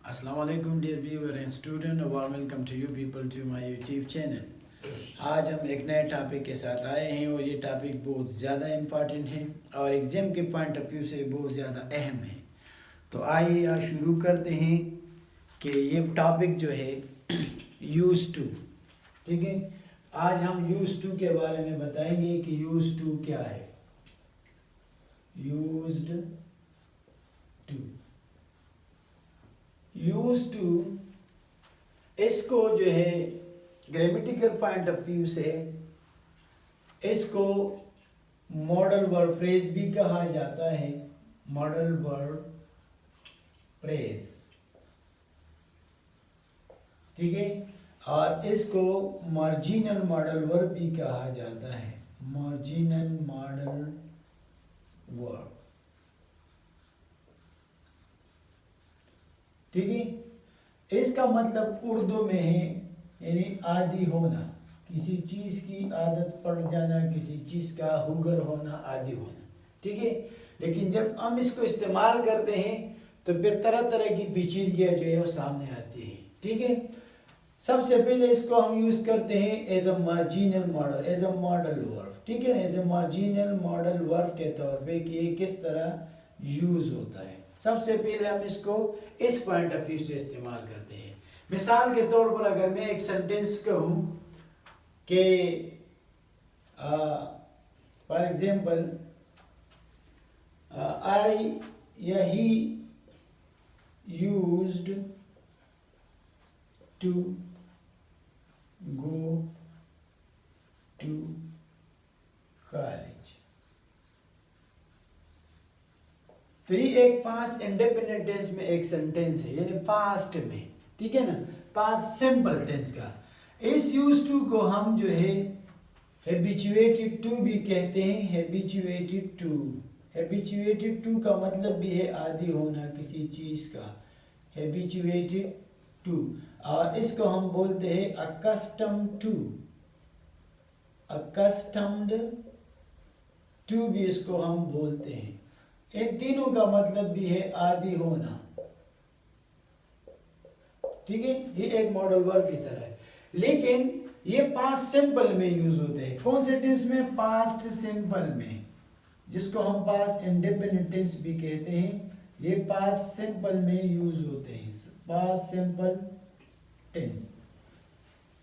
अस्सलाम वालेकुम dear viewer and student, warm welcome to you people to my YouTube channel. आज हम एक नए टॉपिक के साथ आए हैं और ये टॉपिक बहुत ज़्यादा इम्पॉर्टेंट है और एग्ज़ाम के पॉइंट ऑफ व्यू से बहुत ज़्यादा अहम है। तो आइए आज शुरू करते हैं कि ये टॉपिक जो है यूज़ टू, ठीक है। आज हम यूज़ टू के बारे में बताएंगे कि यूज़ टू क्या है। यूज्ड टू, यूज टू इसको जो है ग्रामेटिकल पॉइंट ऑफ व्यू से इसको मॉडल वर्ब फ्रेज भी कहा जाता है। मॉडल वर्ब फ्रेज, ठीक है। और इसको मार्जिनल मॉडल वर्ब भी कहा जाता है। मार्जिनल मॉडल वर्ब, ठीक है। इसका मतलब उर्दू में है यानी आदी होना, किसी चीज़ की आदत पड़ जाना, किसी चीज़ का हुगर होना, आदी होना, ठीक है। लेकिन जब हम इसको इस्तेमाल करते हैं तो फिर तरह तरह की पेचीदगियाँ जो है वो सामने आती है, ठीक है। सबसे पहले इसको हम यूज़ करते हैं as a marginal modal, as a modal verb, ठीक है ना, as a marginal modal verb के तौर पे कि ये किस तरह यूज़ होता है। सबसे पहले हम इसको इस पॉइंट ऑफ व्यू से इस्तेमाल करते हैं। मिसाल के तौर पर अगर मैं एक सेंटेंस कहूँ कि फॉर एग्जाम्पल आई या he used to go to college, तो ये एक पास्ट इंडिपेंडेंट टेंस में एक सेंटेंस है, यानी पास्ट में, ठीक है ना, पास्ट सिंपल टेंस का। इस यूज टू को हम जो है हैबिचुएटेड टू भी कहते हैं। हैबिचुएटेड टू, हैबिचुएटेड टू का मतलब भी है आदी होना किसी चीज का। हैबिचुएटेड टू, और इसको हम बोलते हैं अकस्टम्ड टू। अकस्टम्ड टू भी इसको हम बोलते हैं। इन तीनों का मतलब भी है आदी होना, ठीक है। ये एक मॉडल वर्ब की तरह है, लेकिन ये पास्ट सिंपल में यूज होते हैं। कौन से टेंस में? पास्ट सिंपल में, जिसको हम पास्ट इंडिपेंडेंट टेंस भी कहते हैं। ये पास्ट सिंपल में यूज होते हैं। पास्ट सिंपल टेंस,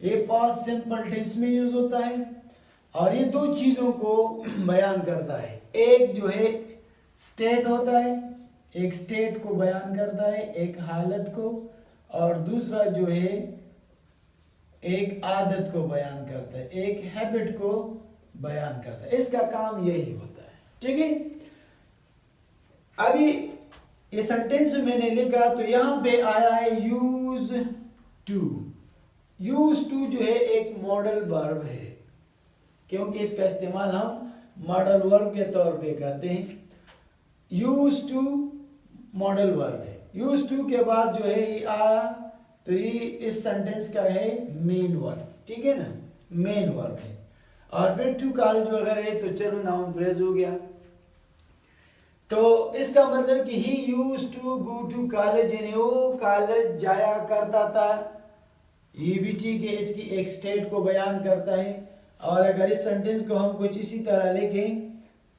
ये पास्ट सिंपल टेंस में यूज होता है और ये दो चीजों को बयान करता है। एक जो है स्टेट होता है, एक स्टेट को बयान करता है, एक हालत को, और दूसरा जो है एक आदत को बयान करता है, एक हैबिट को बयान करता है। इसका काम यही होता है, ठीक है। अभी ये सेंटेंस मैंने लिखा तो यहां पे आया है यूज टू। यूज टू जो है एक मॉडल वर्ब है, क्योंकि इसका इस्तेमाल हम मॉडल वर्ब के तौर पे करते हैं। यूज टू मॉडल वर्ब है। यूज टू के बाद जो है ये आया तो ये इस सेंटेंस का है मेन वर्ब, ठीक है ना, मेन वर्ब है। और फिर टू कॉलेज वगैरह है तो चलो नाउन फ्रेज हो गया। तो इसका मतलब कि he use to go to college, यानी वो कॉलेज जाया करता था। ये भी ठीक है, इसकी एक स्टेट को बयान करता है। और अगर इस सेंटेंस को हम कुछ इसी तरह लिखें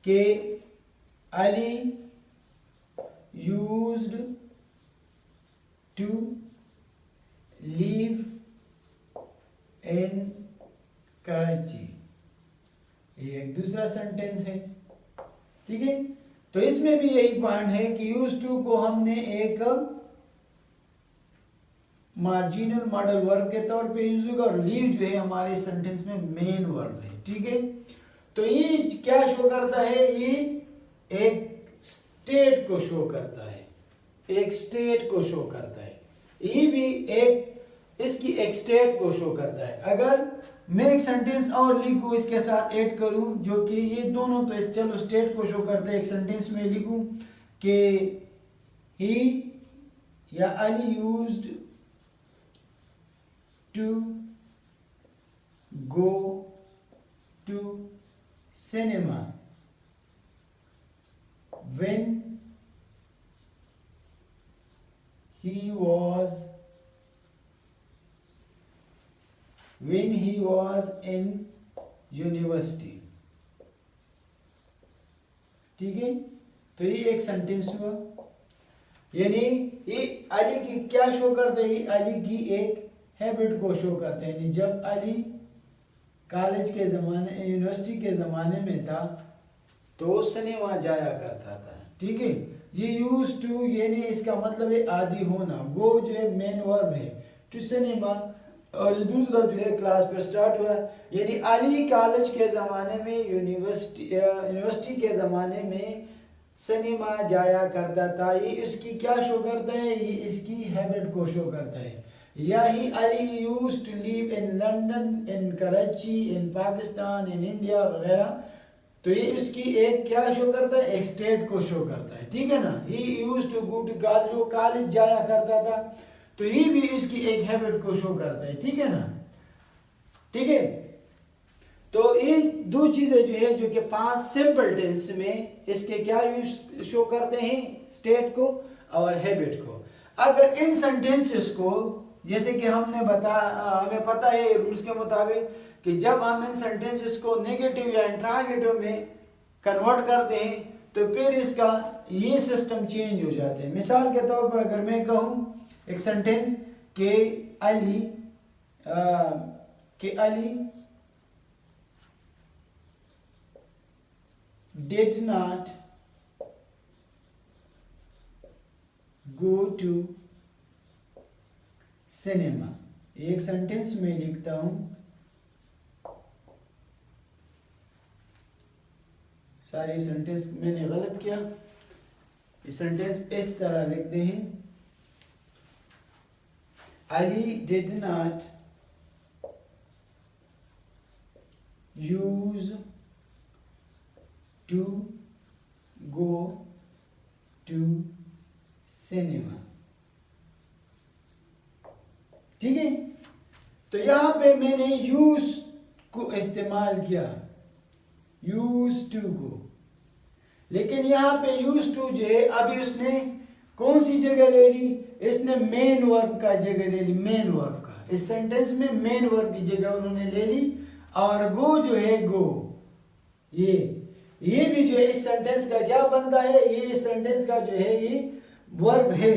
कि Ali used to live in Karachi, ये एक दूसरा सेंटेंस है, ठीक है। तो इसमें भी यही पॉइंट है कि यूज टू को हमने एक मार्जिनल मॉडल वर्ब के तौर पे यूज होगा और लीव जो है हमारे सेंटेंस में मेन वर्ब है, ठीक है। तो ये क्या शो करता है? ये एक स्टेट को शो करता है, एक स्टेट को शो करता है। ये भी एक इसकी एक स्टेट को शो करता है। अगर मैं एक सेंटेंस और लिखूं इसके साथ ऐड करूं जो कि ये दोनों तो चलो स्टेट को शो करता है, एक सेंटेंस में लिखूं कि ही या Ali used to go to cinema when he was when he was in university। ठीक है, तो ये एक सेंटेंस हुआ, यानी ये अली की क्या शो करते हैं, अली की एक हैबिट को शो करते हैं। यानी जब अली कॉलेज के ज़माने, यूनिवर्सिटी के ज़माने में था तो सिनेमा जाया करता था। ठीक है, ये यूज टू यानी इसका मतलब है आदि होना, गो जो है मेन वर्ब है, टू सिनेमा, और दूसरा जो है क्लास पर स्टार्ट हुआ, यानी अली कॉलेज के ज़माने में, यूनिवर्सिटी के ज़माने में सिनेमा जाया करता था। ये इसकी क्या शो करता है, ये इसकी हैबिट को शो करता है। या he Ali used to live in London, in Karachi, in Pakistan, in India वगैरह, तो ये इसकी एक क्या शो करता है, एक स्टेट को शो करता है। ठीक है ना, he used to go to college, जो कॉलेज जाया करता था, तो ये भी इसकी एक हैबिट को शो करता है। ठीक है ना, ठीक है, तो ये दो चीजें जो है जो कि पांच सिंपल टेंस में इसके क्या यूज शो करते हैं, स्टेट को और हैबिट को। अगर इन सेंटेंसेस को, जैसे कि हमें पता है रूल्स के मुताबिक कि जब हम इन सेंटेंसेस को नेगेटिव या इंट्रागेटिव में कन्वर्ट करते हैं तो फिर इसका ये सिस्टम चेंज हो जाते हैं। मिसाल के तौर पर अगर मैं कहूँ एक सेंटेंस के Ali did not go to cinema, एक सेंटेंस में लिखता हूं, सारी सेंटेंस मैंने गलत किया, ये सेंटेंस इस तरह लिखते हैं, Ali did not use to go to cinema। ठीक है, तो यहां पे मैंने यूज को इस्तेमाल किया, यूज टू को, लेकिन यहां पे यूज टू जो है अभी उसने कौन सी जगह ले ली, इसने मेन वर्ब का जगह ले ली, मेन वर्ब का, इस सेंटेंस में मेन वर्ब की जगह उन्होंने ले ली, और गो जो है गो, ये भी जो है इस सेंटेंस का क्या बनता है, ये इस सेंटेंस का जो है ये वर्ब है।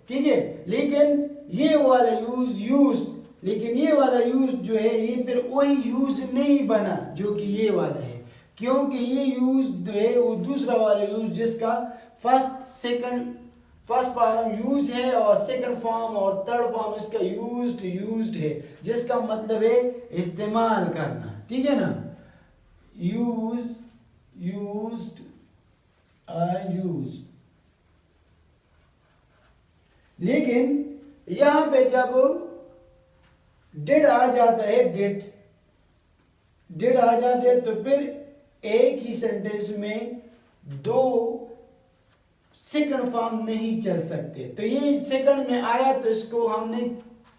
ठीक है, लेकिन ये वाला यूज लेकिन ये वाला यूज जो है ये फिर वही यूज नहीं बना जो कि ये वाला है, क्योंकि ये यूज जो है वो दूसरा वाला यूज जिसका फर्स्ट फॉर्म यूज है और सेकंड फॉर्म और थर्ड फॉर्म इसका यूज्ड है, जिसका मतलब है इस्तेमाल करना। ठीक है ना, used लेकिन यहां पे जब डिड आ जाता है, डिड आ जाते हैं, तो फिर एक ही सेंटेंस में दो सेकंड फॉर्म नहीं चल सकते। तो ये सेकंड में आया तो इसको हमने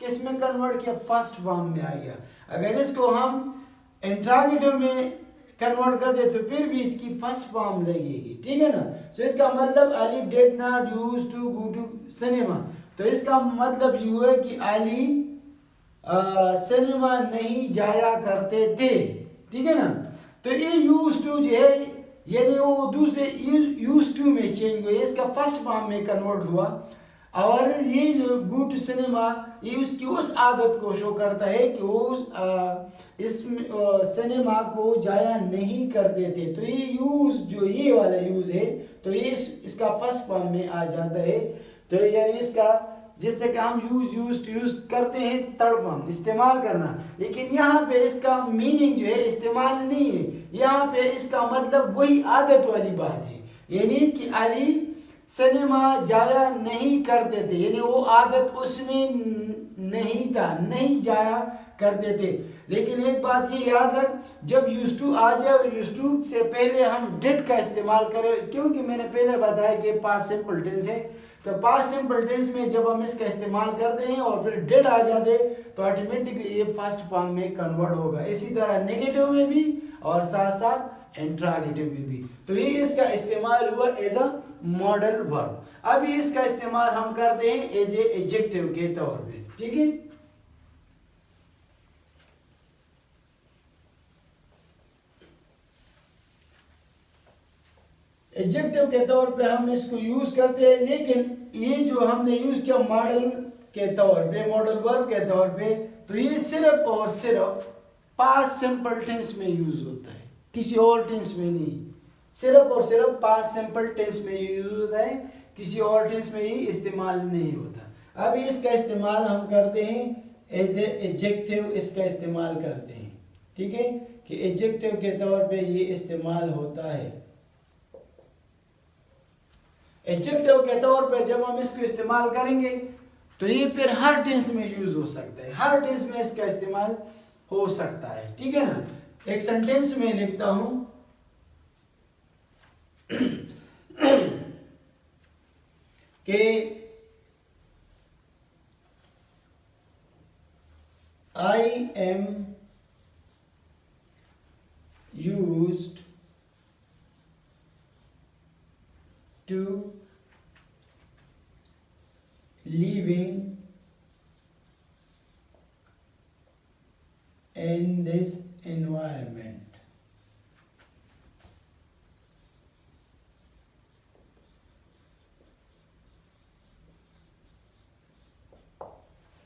किस में कन्वर्ट किया, फर्स्ट फॉर्म में आ गया। अगर इसको हम इंट्रागेटिव में कन्वर्ट कर दे तो फिर भी इसकी फर्स्ट फॉर्म लगेगी। ठीक है ना, तो इसका मतलब Ali did not use to go to cinema, तो इसका मतलब ये है कि अली सिनेमा नहीं जाया करते थे। ठीक है ना, तो ये यूज टू जो है यानी वो दूसरे यूज टू में चेंज हुआ, इसका फर्स्ट फॉर्म में कन्वर्ट हुआ, और ये जो गो टू सिनेमा ये उसकी उस आदत को शो करता है कि वो इस सिनेमा को जाया नहीं करते थे। तो ये यूज जो ये वाला यूज है तो ये इसका फर्स्ट फॉर्म में आ जाता है। तो यानी इसका जिससे कि हम यूज करते हैं थर्ड फॉर्म इस्तेमाल करना, लेकिन यहाँ पे इसका मीनिंग जो है इस्तेमाल नहीं है, यहाँ पे इसका मतलब वही आदत वाली बात है, यानी कि अली सिनेमा जाया नहीं करते थे, यानी वो आदत उसमें नहीं था, नहीं जाया करते थे। लेकिन एक बात ये याद रख, जब यूज टू आ जाए और यूज टू से पहले हम डिड का इस्तेमाल करें, क्योंकि मैंने पहले बताया कि पास्ट सिंपल टेंस है, तो पास्ट सिंपल टेंस में जब हम इसका इस्तेमाल करते हैं और फिर डिड आ जाते तो ऑटोमेटिकली ये फर्स्ट फॉर्म में कन्वर्ट होगा। इसी तरह नेगेटिव में भी और साथ साथ इंट्रागेटिव में भी। तो ये इसका इस्तेमाल हुआ एज अ मॉडल वर्ब। अभी इसका इस्तेमाल हम करते हैं एज ए एडजेक्टिव के तौर पे। ठीक है, एडजेक्टिव के तौर पे हम इसको यूज करते हैं, लेकिन ये जो हमने यूज किया मॉडल के तौर पे, मॉडल वर्ब के तौर पे, तो ये सिर्फ और सिर्फ पास्ट सिंपल टेंस में यूज होता है, किसी और टेंस में नहीं। सिर्फ और सिर्फ पास्ट सिंपल टेंस में यूज होता है, किसी और टेंस में ही इस्तेमाल नहीं होता। अब इसका इस्तेमाल हम करते हैं एज ए एडजेक्टिव, इसका इस्तेमाल करते हैं, ठीक है, कि एडजेक्टिव के तौर पे ये इस्तेमाल होता है। एडजेक्टिव के तौर पे जब हम इसको इस्तेमाल करेंगे तो ये फिर हर टेंस में यूज हो सकता है, हर टेंस में इसका इस्तेमाल हो सकता है, ठीक है ना। एक सेंटेंस में लिखता हूं कि I am used to living in this environment.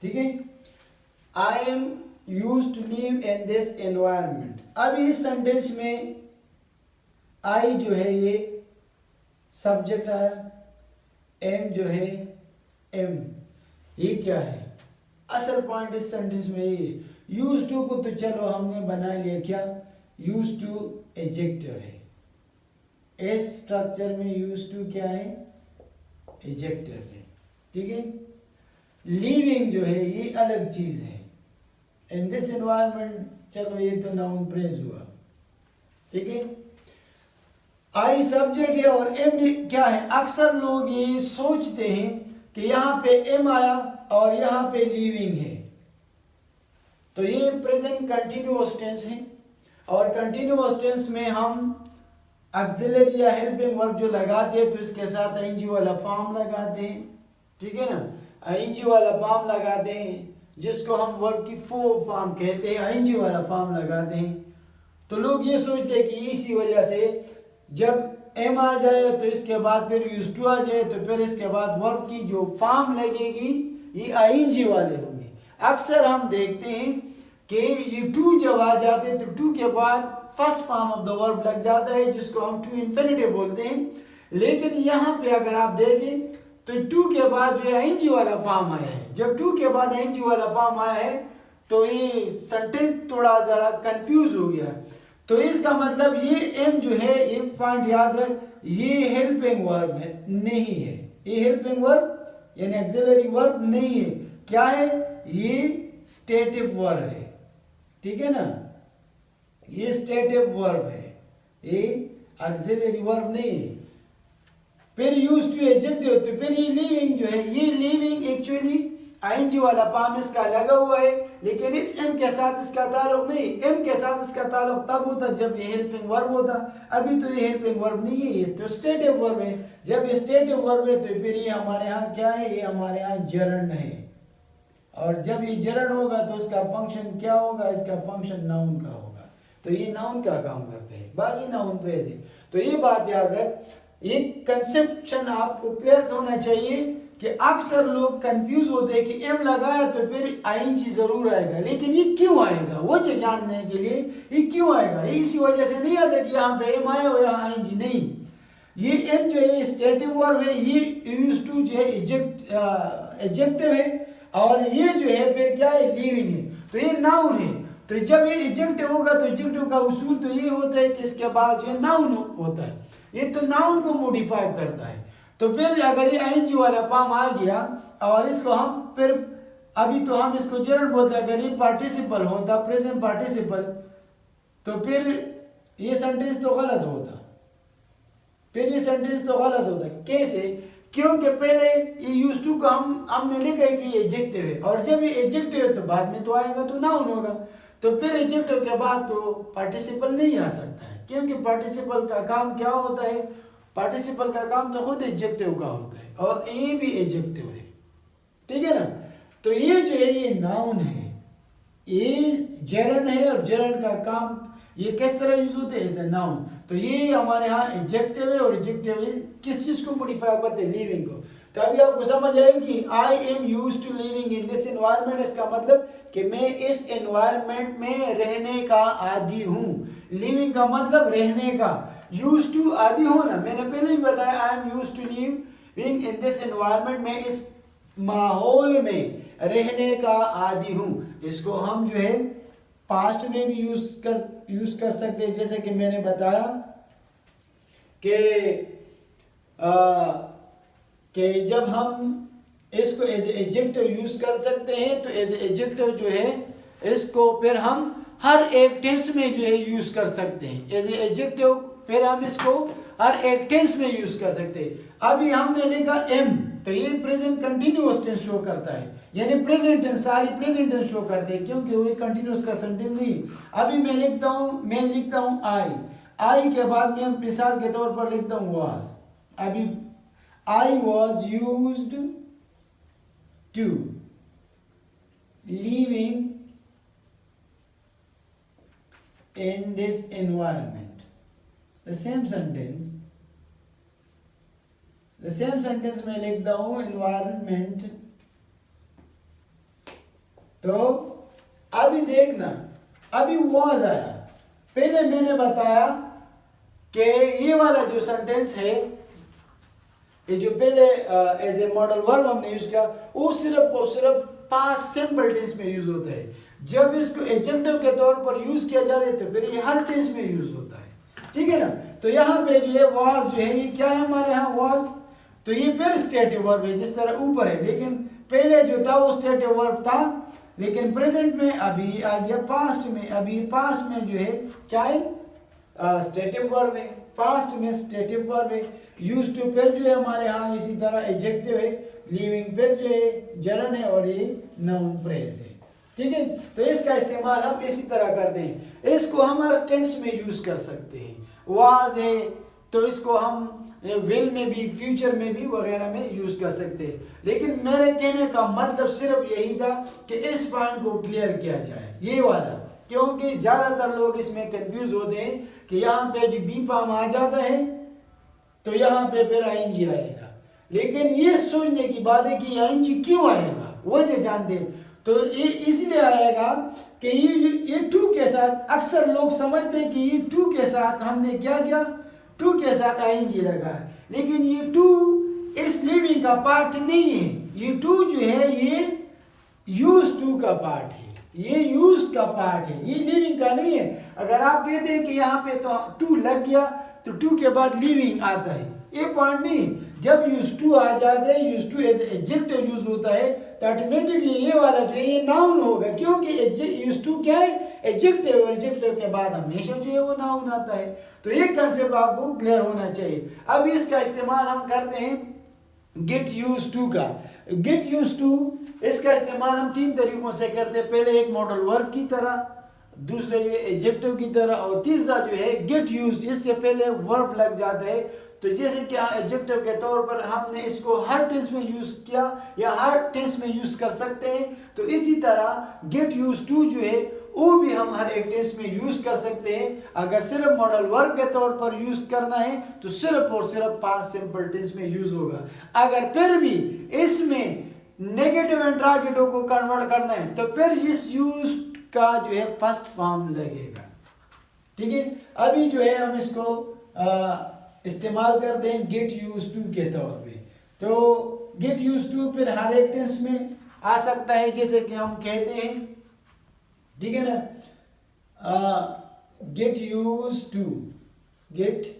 ठीक है, I am used to live in this environment। अब इस सेंटेंस में I जो है ये सब्जेक्ट आया, M जो है M, ये क्या है, असल पॉइंट इस सेंटेंस में ये यूज टू को तो चलो हमने बना लिया, क्या यूज टू एडजेक्टिव है, इस स्ट्रक्चर में यूज टू क्या है, एडजेक्टिव है, ठीक है। लिविंग जो है ये अलग चीज है, इन दिस एनवायरनमेंट चलो ये तो नाउन फ्रेज हुआ, ठीक है। आई सब्जेक्ट है और एम क्या है, अक्सर लोग ये सोचते हैं कि यहाँ पे एम आया और यहाँ पे लिविंग है, तो ये प्रेजेंट कंटिन्यूअस टेंस है, और कंटिन्यूअस टेंस में हम ऑक्सिलरी या हेल्पिंग वर्ब जो लगाते हैं तो इसके साथ आईएनजी वाला फॉर्म लगाते हैं, ठीक है ना, आईएनजी वाला फॉर्म लगाते हैं, जिसको हम वर्ब की फॉर्म कहते हैं, आईएनजी वाला फॉर्म लगाते हैं। तो लोग ये सोचते हैं कि इसी वजह से जब एम आ जाए तो इसके बाद फिर यूज टू आ जाए तो फिर इसके बाद वर्ब की जो फॉर्म लगेगी ये आईएनजी वाले होंगे। अक्सर हम देखते हैं कि ये टू जब आ जाते हैं तो टू के बाद first form of the verb लग जाता है, जिसको हम टू इन्फिनिटिव बोलते हैं। लेकिन यहाँ पे अगर आप देखें तो टू के बाद जो है आईएनजी वाला फॉर्म आया है। जब टू के बाद आईएनजी वाला फॉर्म आया है तो ये सेंटेंस थोड़ा जरा कंफ्यूज हो गया। तो इसका मतलब ये एम जो है, एक पॉइंट याद रख, ये हेल्पिंग वर्ब है नहीं है, ये हेल्पिंग वर्ब यानी ऑक्सिलरी वर्ब नहीं है, क्या है, ये स्टेटिव वर्ब है, ठीक है ना, ये स्टेटिव वर्ब है, ये ऑक्सिलरी वर्ब नहीं है। फिर यूज टू एडजेक्टिव, तो फिर ये लिविंग जो है, ये लिविंग एक्चुअली आईएनजी वाला फॉर्म इसका लगा हुआ है, लेकिन इस एम के साथ इसका ताल्लुक नहीं, एम के साथ इसका ताल्लुक तब होता जब ये हेल्पिंग वर्ब होता। अभी तो ये हेल्पिंग वर्ब नहीं है, ये तो स्टेटिव वर्ब है। जब ये स्टेटिव वर्ब है तो फिर ये हमारे यहाँ क्या है, ये हमारे यहाँ जरन है, और जब ये जरन होगा तो इसका फंक्शन क्या होगा, इसका फंक्शन नाउन का होगा। तो ये नाउन का काम करते हैं, बाकी नाउन फ्रेज है। तो ये बात याद रख, ये कंसेप्शन आपको क्लियर होना चाहिए कि अक्सर लोग कंफ्यूज होते हैं कि एम लगाया तो फिर आईएनजी जरूर आएगा, लेकिन ये क्यों आएगा, वो जानने के लिए ये क्यों आएगा, ये इसी वजह से नहीं आता कि यहाँ पे एम आया हो या आईएनजी नहीं। ये एम जो है स्टेटिव वर्ब है, ये यूज टू जो है एडजेक्टिव है, और ये जो है फिर क्या है, लिविंग है, तो ये नाउन है। तो जब ये एडजेक्टिव होगा तो एडजेक्टिव का उसूल तो ये होता है कि इसके बाद जो है नाउन होता है, ये तो नाउन को मॉडिफाई करता है। तो फिर अगर ये आईएनजी वाला फॉर्म आ गया और इसको हम फिर, अभी तो हम इसको जरन बोलते हैं, अगर ये पार्टिसिपल होता प्रेजेंट पार्टिसिपल तो फिर ये सेंटेंस तो गलत होता, फिर ये सेंटेंस तो गलत होता। कैसे, क्योंकि पहले ये यूज टू का हमने लिखा है कि ये एडजेक्टिव है, और जब ये एडजेक्टिव है तो बाद में तो आएगा तो नाउन होगा, तो फिर एडजेक्टिव के बाद तो पार्टिसिपल नहीं आ सकता है, क्योंकि पार्टिसिपल का काम क्या होता है, पार्टिसिपल का काम तो खुद एडजेक्टिव का होता है, और ये भी एडजेक्टिव है, ठीक है ना। तो ये जो है ये नाउन है, ये जरन है, और जरन का काम ये किस तरह यूज होते हैं, एज ए नाउन। तो ये हमारे यहाँ एडजेक्टिव है, और एडजेक्टिव किस चीज को मॉडिफाई करते हैं, लिविंग को। तो अभी आपको समझ आएगी कि I am used to living in this environment, इसका मतलब कि मैं इस एनवायरनमेंट में रहने का आदी हूँ। लिविंग का मतलब रहने का, यूज्ड टू आदी होना, मैंने पहले ही बताया I am used to living in this environment, मैं इस माहौल में रहने का आदी हूँ। इसको हम जो है पास्ट में भी यूज कर सकते हैं, जैसे कि मैंने बताया कि जब हम इसको एज एडजेक्टिव यूज कर सकते हैं, तो एज एडजेक्टिव जो है इसको फिर हम हर एक टेंस में जो है यूज कर सकते हैं। एज एडजेक्टिव फिर हम इसको हर एक टेंस में यूज कर सकते हैं। अभी हमने लिखा एम, तो ये प्रेजेंट कंटिन्यूअस टेंस शो करता है, यानी प्रेजेंट टेंस, सारी प्रेजेंट टेंस शो करते हैं, क्योंकि वो कंटिन्यूअस का सेंटेंस नहीं। अभी मैं लिखता हूँ आई के बाद मैं मिसाल के तौर पर लिखता हूँ वाज। अभी I was used to living in this environment. The same sentence में लिखता हूँ environment। तो अभी देखना, अभी was आया, पहले मैंने बताया कि ये वाला जो सेंटेंस है, ये जो पहले एज ए मॉडल वर्ब हमने यूज किया, वो सिर्फ और सिर्फ पास्ट सिंपल टेंस में यूज होता है। जब इसको एडजेक्टिव के तौर पर यूज किया जाता है तो फिर ये हर टेंस में यूज होता है, ठीक है ना। तो यहाँ पे जो है वाज जो है ये क्या है हमारे यहाँ वाज, तो ये फिर स्टेटिव वर्ब है जिस तरह ऊपर है, लेकिन पहले जो था वो स्टेटिव वर्ब था, लेकिन प्रेजेंट में अभी आ गया पास्ट में। अभी पास्ट में जो है क्या है, स्टेटिव वर्ब है, पास्ट में स्टेटिव वर्ब है। यूज्ड टू फिर जो है हमारे यहाँ इसी तरह एडजेक्टिव है, लिविंग फिर जो है जरन है, और ये नाउन फ्रेज है, ठीक है। तो इसका इस्तेमाल हम इसी तरह करते हैं। इसको हम हर टेंस में यूज कर सकते हैं। वाज है तो इसको हम विल में भी, फ्यूचर में भी वगैरह में यूज कर सकते हैं। लेकिन मेरे कहने का मतलब सिर्फ यही था कि इस पॉइंट को क्लियर किया जाए, ये वाला, क्योंकि ज्यादातर लोग इसमें कंफ्यूज होते हैं कि यहाँ पे जो बी फॉर्म आ जाता है तो यहाँ पे फिर आईएनजी आएगा, लेकिन ये सोचने की बात है कि आईएनजी क्यों आएगा, वजह जानते हैं। तो ये इसलिए आएगा कि ये टू के साथ, अक्सर लोग समझते हैं कि ये टू के साथ हमने क्या किया, टू के साथ आईएनजी लगा है, लेकिन ये टू इस लिविंग का पार्ट नहीं है। ये टू जो है ये यूज टू का पार्ट है, ये यूज का पार्ट है, ये लिविंग का नहीं है। अगर आप कहते हैं कि यहाँ पे तो टू लग गया तो टू के बाद लिविंग आता है, ये पॉइंट नहीं। जब यूज टू आ जाता है, use to as adjective use होता है, तो ऑटोमेटिकली ये वाला जो है ये नाउन होगा, क्योंकि यूज टू क्या है, एडजेक्टिव, एडजेक्टिव के बाद हमेशा जो है वो नाउन आता है। तो ये कंसेप्ट आपको क्लियर होना चाहिए। अब इसका इस्तेमाल हम करते हैं गेट यूज टू का। गेट यूज टू इसका इस्तेमाल हम तीन तरीकों से करते हैं। पहले एक मॉडल वर्ब की तरह, दूसरे जो है एडजेक्टिव की तरह, और तीसरा जो है गेट यूज, इससे पहले वर्ब लग जाता है। तो जैसे कि एडजेक्टिव के तौर पर हमने इसको हर टेंस में यूज किया या हर टेंस में यूज कर सकते हैं, तो इसी तरह गेट यूज टू जो है वो भी हम हर एक टेंस में यूज कर सकते हैं। अगर सिर्फ मॉडल वर्ब के तौर पर यूज करना है तो सिर्फ और सिर्फ पास्ट सिंपल टेंस में यूज होगा। अगर फिर भी इसमें नेगेटिव इंट्रागेटिव को कन्वर्ट करना है तो फिर इस यूज का जो है फर्स्ट फॉर्म लगेगा, ठीक है। अभी जो है हम इसको इस्तेमाल करते हैं गेट यूज टू के तौर पे। तो गेट यूज टू फिर हर एक टेंस में आ सकता है, जैसे कि हम कहते हैं, ठीक है ना, get use to, get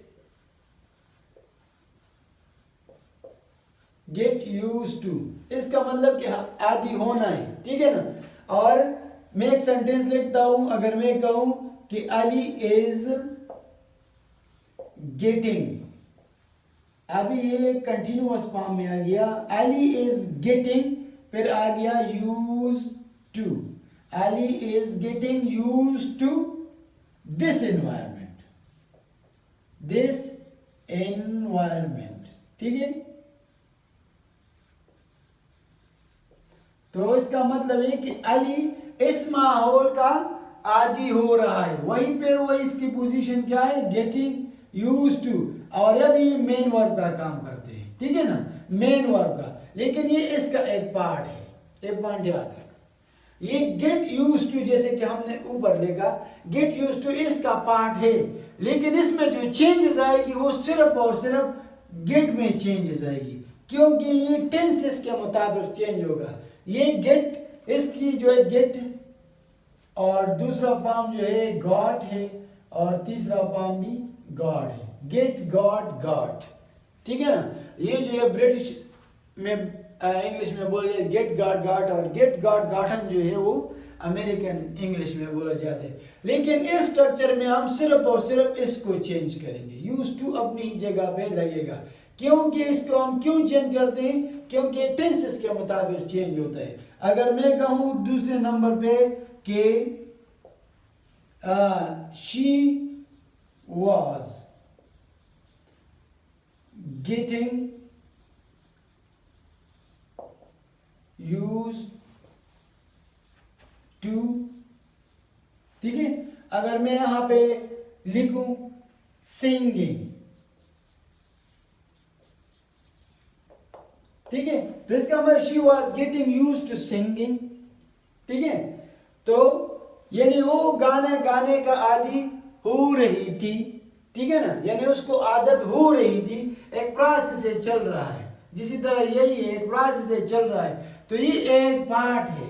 use to, इसका मतलब कि आदि होना है, ठीक है ना। और मैं एक सेंटेंस लिखता हूं, अगर मैं कहूं कि अली इज गेटिंग, अभी ये कंटिन्यूअस फॉर्म में आ गया, अली इज गेटिंग, फिर आ गया use to, Ali is getting use to this environment, ठीक है। तो इसका मतलब है कि अली इस माहौल का आदी हो रहा है। वहीं पर वो इसकी पोजीशन क्या है, गेटिंग, यूज टू, और अब ये मेन वर्ब का काम करते हैं, ठीक है ना, मेन वर्ब का, लेकिन ये इसका एक पार्ट है, एक पॉइंट याद रखना। ये गेट यूज टू जैसे कि हमने ऊपर लिखा, गेट यूज टू इसका पार्ट है, लेकिन इसमें जो चेंजेस आएगी वो सिर्फ और सिर्फ गेट में चेंजेस आएगी, क्योंकि ये टेंसेस के मुताबिक चेंज होगा। ये गेट, इसकी जो है गेट, और दूसरा फॉर्म जो है गॉट है, और तीसरा फॉर्म भी गॉड है, गेट गॉड गॉट, ठीक है ना। ये जो है ब्रिटिश में इंग्लिश में बोले गेट गॉड गॉट, और गेट गॉड गॉटन जो है वो अमेरिकन इंग्लिश में बोला जाता है। लेकिन इस स्ट्रक्चर में हम सिर्फ और सिर्फ इसको चेंज करेंगे, यूज टू अपनी ही जगह पे लगेगा। क्योंकि इसको हम क्यों चेंज करते हैं, क्योंकि टेंसेस के मुताबिक चेंज होता है। अगर मैं कहूँ दूसरे नंबर पे कि she was getting used to, ठीक है। अगर मैं यहां पे लिखूं singing, ठीक है, तो इसका मतलब she was getting used to singing, ठीक है। तो यानी वो गाना गाने का आदी हो रही थी, ठीक है ना, यानी उसको आदत हो रही थी, एक प्रोसेस से चल रहा है। जिसी तरह यही है, एक प्रोसेस से चल रहा है, तो ये एक पार्ट है,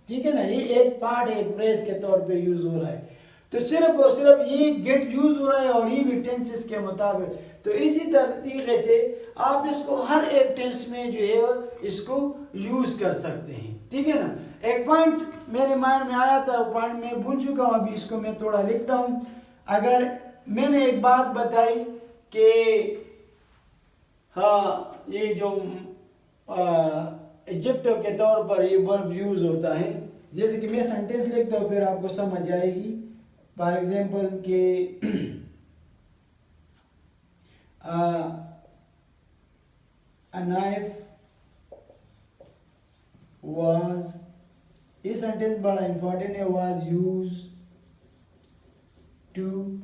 ठीक है ना, ये एक पार्ट है, एक फ्रेज के तौर पे यूज हो रहा है। तो सिर्फ और सिर्फ ये गेट यूज हो रहा है, और ये भी टेंसेस के मुताबिक। तो इसी तरीके से आप इसको हर एक टेंस में जो है इसको यूज कर सकते हैं, ठीक है ना। एक पॉइंट मेरे माइंड में आया था, पॉइंट मैं भूल चुका हूँ, अभी इसको मैं थोड़ा लिखता हूँ। अगर मैंने एक बात बताई कि हाँ, ये जो एडजेक्टिव के तौर पर ये वर्ब यूज होता है, जैसे कि मैं सेंटेंस लिखता हूँ फिर आपको समझ आएगी। फॉर एग्जांपल कि a knife was, ये सेंटेंस बड़ा इंपॉर्टेंट है, was used to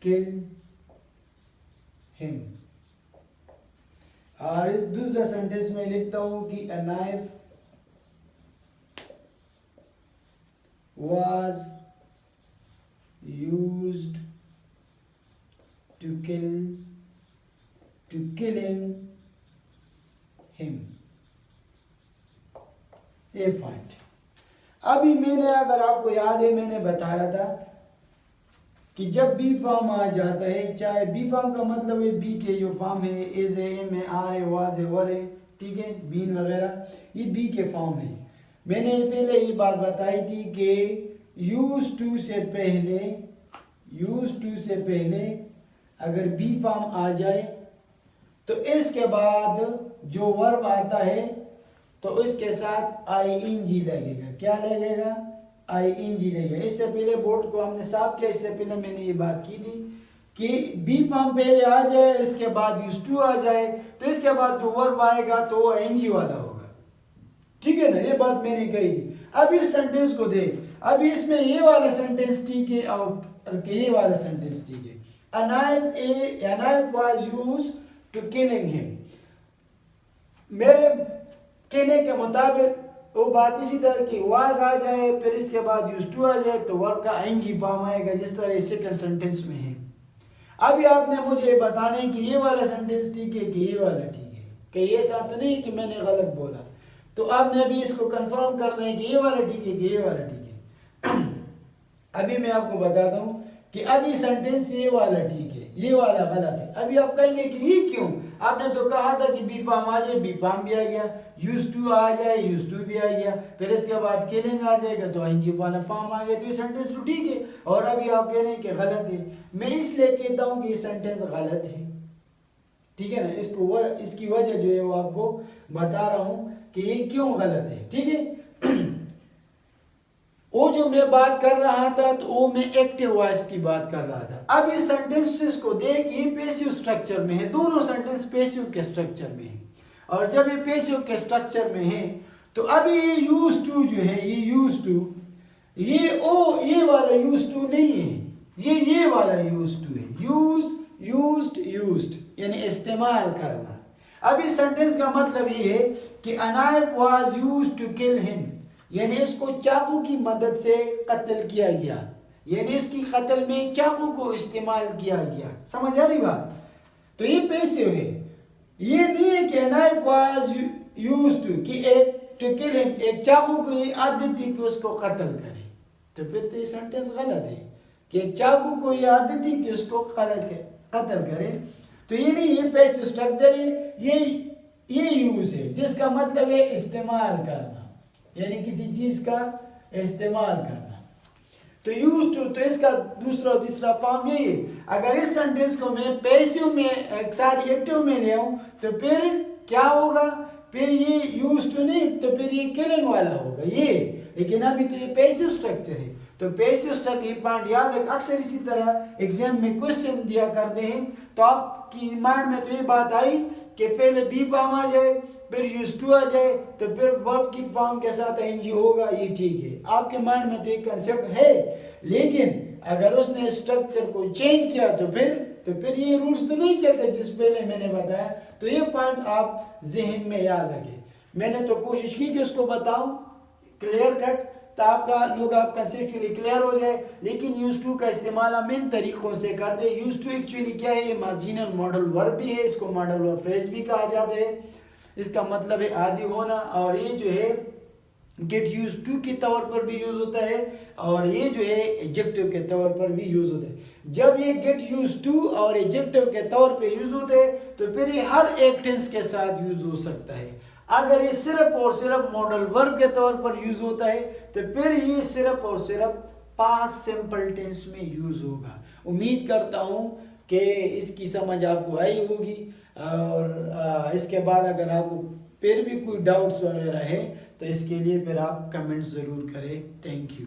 kill him। और इस दूसरा सेंटेंस में लिखता हूं कि a knife was used to killing him। ये पॉइंट अभी मैंने, अगर आपको याद है, मैंने बताया था कि जब बी फॉर्म आ जाता है, चाहे बी फॉर्म का मतलब है बी के जो फॉर्म है, इज है, एम है, आर है, वाज है, वर है, ठीक है, बीन वगैरह, ये बी के फॉर्म है। मैंने पहले ये बात बताई थी कि यूज टू से पहले अगर बी फॉर्म आ जाए तो इसके बाद जो वर्ब आता है तो इसके साथ आईएनजी लगेगा। क्या लगेगा? आईएनजी लगेगा। इससे पहले बोर्ड को हमने साफ किया, इससे पहले मैंने ये बात की थी कि बी फॉर्म पहले आ जाए, इसके बाद यूज टू आ जाए, तो इसके बाद जो वर्ब आएगा तो आईएनजी वाला होगा, ठीक है ना। ये बात मैंने कही थी। अब इस सेंटेंस को देख, अब इसमें ये वाला सेंटेंस ठीक है और ये वाला सेंटेंस ठीक है। A knife was used to killing him। मेरे कहने के मुताबिक वो बात इसी तरह की, वाज आ जाए फिर इसके बाद यूज टू आ जाए तो वर्ब का आईएनजी फॉर्म आएगा, जिस तरह सेकंड सेंटेंस में है। अभी आपने मुझे बताना है कि ये वाला सेंटेंस ठीक है कि ये वाला ठीक है, कि ये साथ नहीं कि मैंने गलत बोला। तो आपने अभी इसको कंफर्म करना है कि ये वाला ठीक है कि ये वाला ठीक है। अभी मैं आपको बताता हूँ कि अभी सेंटेंस ये वाला ठीक है, ये वाला गलत है। अभी आप कहेंगे कि ये क्यों? आपने तो कहा था कि बी फॉर्म आ जाए, बी फॉर्म भी आ गया, यूज टू आ जाए, यूज टू भी आ गया, फिर इसके बाद किलिंग आ जाएगा तो आईएनजी वाला फॉर्म आ गया, तो ये सेंटेंस तो ठीक है। और अभी आप कह रहे हैं कि गलत है। मैं इसलिए कहता हूँ कि ये सेंटेंस गलत है, ठीक है ना। इसकी वजह जो है वो आपको बता रहा हूँ कि ये क्यों गलत है, ठीक है। वो जो मैं बात कर रहा था तो वो मैं एक्टिव वॉइस की बात कर रहा था। अब इस सेंटेंसेस को देख, ये पैसिव स्ट्रक्चर में है, दोनों सेंटेंस पैसिव के स्ट्रक्चर में है। और जब ये पैसिव के स्ट्रक्चर में है तो अभी ये यूज टू जो है, ये यूज टू, ये वाला यूज टू नहीं है, ये वाला यूज्ड टू है, यूज्ड यानी इस्तेमाल करना। अब इस सेंटेंस का मतलब ये है कि a knife was used to kill him, यानी इसको चाकू की मदद से कत्ल किया गया, यानी इसकी कत्ल में चाकू को इस्तेमाल किया गया। समझ आ रही बात? तो ये पैसिव है, ये नहीं है कि a knife was used to कि to kill him, एक चाकू को ये आदत थी कि उसको कत्ल करे। तो फिर तो ये सेंटेंस गलत है कि एक चाकू को ये आदत थी कि उसको कत्ल करे। तो ये नहीं, ये पैसिव स्ट्रक्चर है, ये यूज है जिसका मतलब है इस्तेमाल करना, यानी किसी चीज का इस्तेमाल करना। तो यूज टू, तो इसका दूसरा और तीसरा फॉर्म यही है। अगर इस सेंटेंस को मैं पैसिव में सारी एक्टिव में ले आऊं तो फिर क्या होगा, फिर ये यूज टू नहीं, तो फिर ये किलिंग वाला होगा ये। लेकिन अभी तो ये पैसिव स्ट्रक्चर है, तो पैसिव स्ट्रक्चर पॉइंट याद रख। अक्सर इसी तरह एग्जाम में क्वेश्चन दिया करते हैं, तो आपकी माइंड में तो ये बात आई कि पहले बी फॉर्म आ जाए, फिर यूज टू आ जाए, तो फिर वर्ब की फॉर्म के साथ एनजी होगा, ये ठीक है, आपके माइंड में तो एक कंसेप्ट है। लेकिन अगर उसने स्ट्रक्चर को चेंज किया तो फिर ये रूल्स तो नहीं चलते जिस पहले मैंने बताया। तो ये पॉइंट आप जहन में याद रखें। मैंने तो कोशिश की कि उसको बताऊं क्लियर कट, तो आप कंसेप्चुअली क्लियर हो जाए। लेकिन यूज टू का इस्तेमाल हम इन तरीकों से करते हैं। यूज टू एक्चुअली क्या है, ये मार्जिनल मॉडल वर्ब भी है, इसको मॉडल वर्ब फ्रेज भी कहा जाता है। इसका मतलब है आदि होना, और ये जो है गेट यूज टू के तौर पर भी यूज होता है, और ये जो है एडजेक्टिव के तौर पर भी यूज होता है। जब ये गेट यूज टू और एडजेक्टिव के तौर पे यूज होते हैं तो फिर ये हर एक टेंस के साथ यूज हो सकता है। अगर ये सिर्फ और सिर्फ मॉडल वर्ब के तौर पर यूज होता है तो फिर ये सिर्फ और सिर्फ पास्ट सिंपल टेंस में यूज होगा। उम्मीद करता हूँ कि इसकी समझ आपको आई होगी, और इसके बाद अगर आपको फिर भी कोई डाउट्स वगैरह है तो इसके लिए फिर आप कमेंट्स ज़रूर करें। Thank you.